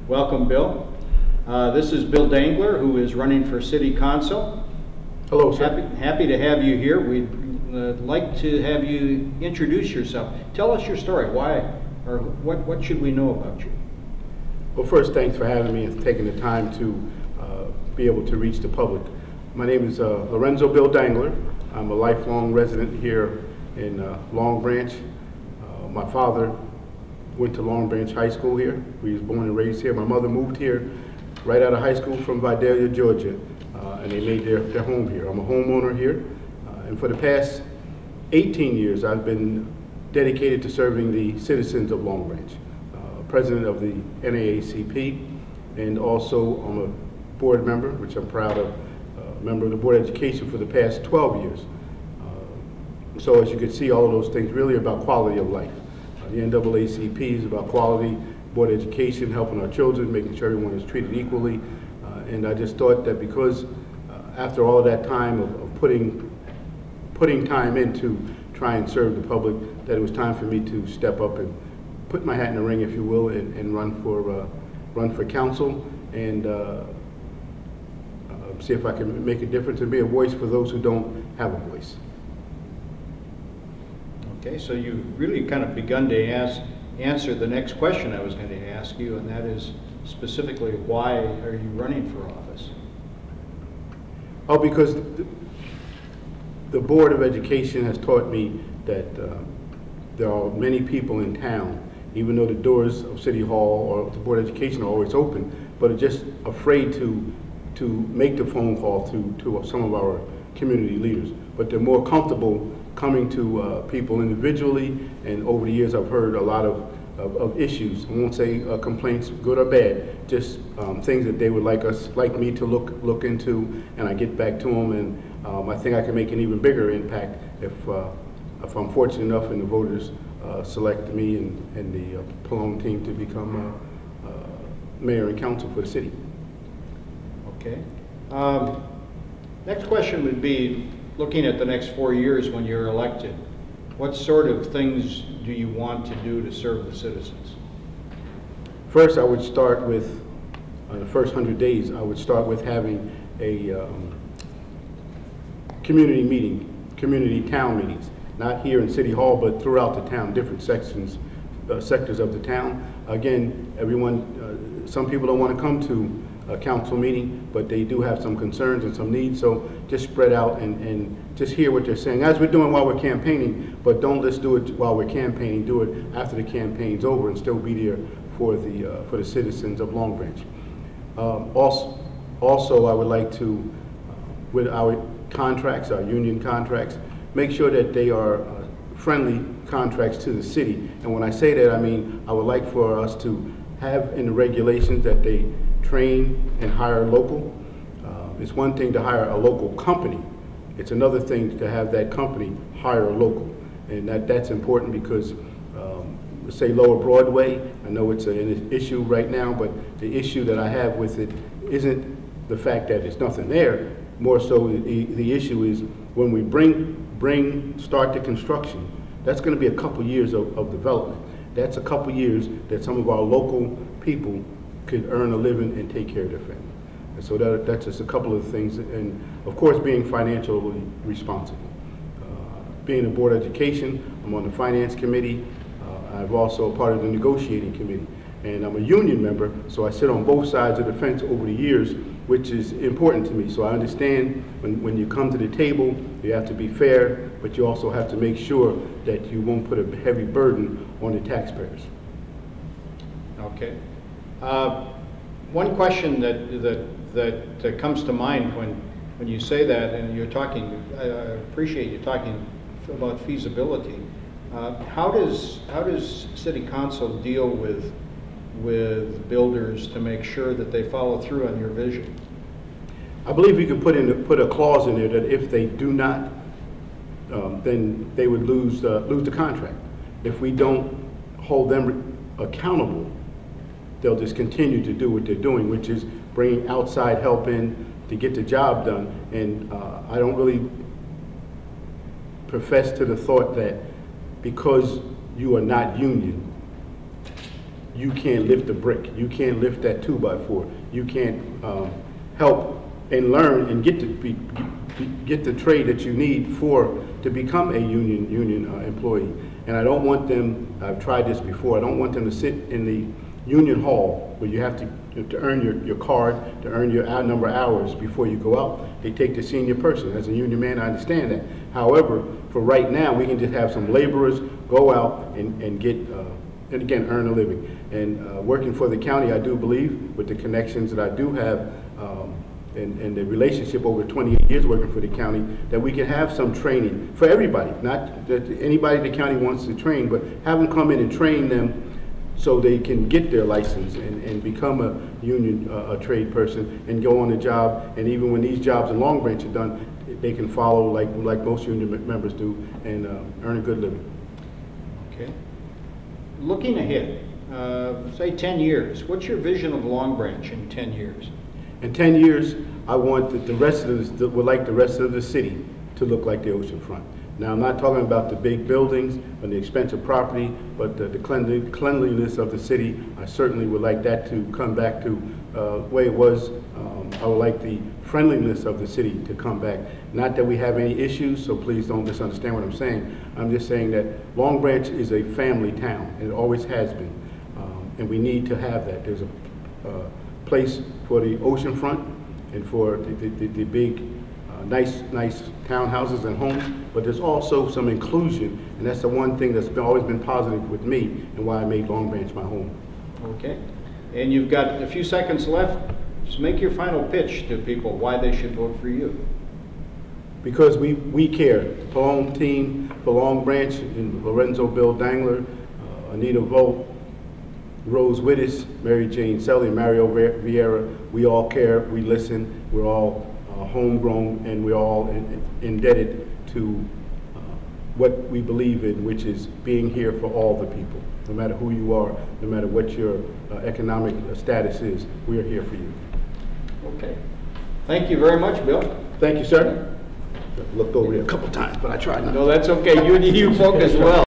Welcome, Bill. This is Bill Dangler, who is running for City Council. Hello, sir. Happy to have you here. We'd like to have you introduce yourself. Tell us your story. Why, or what should we know about you? Well, first, thanks for having me and taking the time to be able to reach the public. My name is Lorenzo Bill Dangler. I'm a lifelong resident here in Long Branch. My father went to Long Branch High School here. He was born and raised here. My mother moved here right out of high school from Vidalia, Georgia, and they made their home here. I'm a homeowner here, and for the past 18 years, I've been dedicated to serving the citizens of Long Branch. President of the NAACP, and also I'm a board member, which I'm proud of, member of the Board of Education for the past 12 years. So as you can see, all of those things really about quality of life. The NAACP is about quality, Board of Education, helping our children, making sure everyone is treated equally. And I just thought that because after all of that time of putting time in to try and serve the public, that it was time for me to step up and put my hat in the ring, if you will, and run for council and see if I can make a difference and be a voice for those who don't have a voice. Okay, so you've really kind of begun to answer the next question I was going to ask you, and that is specifically, why are you running for office? Oh, because the Board of Education has taught me that there are many people in town, even though the doors of City Hall or the Board of Education are always open, but are just afraid to make the phone call to some of our community leaders. But they're more comfortable coming to people individually, and over the years I've heard a lot of issues. I won't say complaints, good or bad, just things that they would like me to look into, and I get back to them, and I think I can make an even bigger impact if I'm fortunate enough and the voters select me and the Palone team to become mayor and council for the city. Okay. Next question would be, looking at the next 4 years when you're elected, what sort of things do you want to do to serve the citizens? First, I would start with, the first 100 days, I would start with having a community meeting, community town meetings, not here in City Hall, but throughout the town, different sectors of the town. Again, everyone, some people don't want to come to a council meeting, but they do have some concerns and some needs, so just spread out and just hear what they're saying, as we're doing while we're campaigning, but don't just do it while we're campaigning, do it after the campaign's over and still be there for the citizens of Long Branch. Also, I would like to, with our contracts, our union contracts, make sure that they are friendly contracts to the city. And when I say that, I mean, I would like for us to have in the regulations that they train and hire local. It's one thing to hire a local company. It's another thing to have that company hire a local. And that's important because, say Lower Broadway, I know it's an issue right now, but the issue that I have with it isn't the fact that there's nothing there. More so, the issue is when we start the construction, that's going to be a couple years of development. That's a couple years that some of our local people could earn a living and take care of their family. And so that's just a couple of things, and of course being financially responsible. Being a Board of Education, I'm on the Finance Committee. I'm also a part of the negotiating committee, and I'm a union member, so I sit on both sides of the fence over the years, which is important to me. So I understand when you come to the table, you have to be fair, but you also have to make sure that you won't put a heavy burden on the taxpayers. Okay. One question that comes to mind when you say that, and you're talking, I appreciate you talking about feasibility. How does City Council deal with builders to make sure that they follow through on your vision? I believe you could put a clause in there that if they do not, then they would lose the contract. If we don't hold them accountable, they'll just continue to do what they're doing, which is bringing outside help in to get the job done. And I don't really profess to the thought that because you are not union, you can't lift a brick, you can't lift that 2x4, you can't help and learn and get the trade that you need to become a union employee. And I don't want them, I've tried this before, I don't want them to sit in the union hall where you have to earn your card, to earn your number of hours before you go out. They take the senior person. As a union man, I understand that. However, for right now, we can just have some laborers go out and get, and again, earn a living. And working for the county, I do believe, with the connections that I do have, and the relationship over 28 years working for the county, that we can have some training for everybody, not that anybody in the county wants to train, but have them come in and train them so they can get their license and become a union, a trade person, and go on the job. And even when these jobs in Long Branch are done, they can follow like most union members do and earn a good living. Okay. Looking ahead, say 10 years, what's your vision of Long Branch in 10 years? In 10 years, I want the rest of would like the rest of the city to look like the oceanfront. Now, I'm not talking about the big buildings and the expensive property, but the cleanliness of the city. I certainly would like that to come back to the way it was. I would like the friendliness of the city to come back. Not that we have any issues, so please don't misunderstand what I'm saying. I'm just saying that Long Branch is a family town, and it always has been. And we need to have that. There's a place for the oceanfront and for the big, nice townhouses and homes, but there's also some inclusion, and that's the one thing that's always been positive with me and why I made Long Branch my home. Okay, and you've got a few seconds left. Just make your final pitch to people why they should vote for you. Because we care. The Palome team for Long Branch, and Lorenzo, Bill Dangler, Anita Volt, Rose Wittes, Mary Jane Selly, Mario Vieira, we all care, we listen, we're all homegrown, and we're all indebted to what we believe in, which is being here for all the people. No matter who you are, no matter what your economic status is, we are here for you. Okay. Thank you very much, Bill. Thank you, sir. Looked over here a couple times, but I tried not to. No, that's okay. You focus well.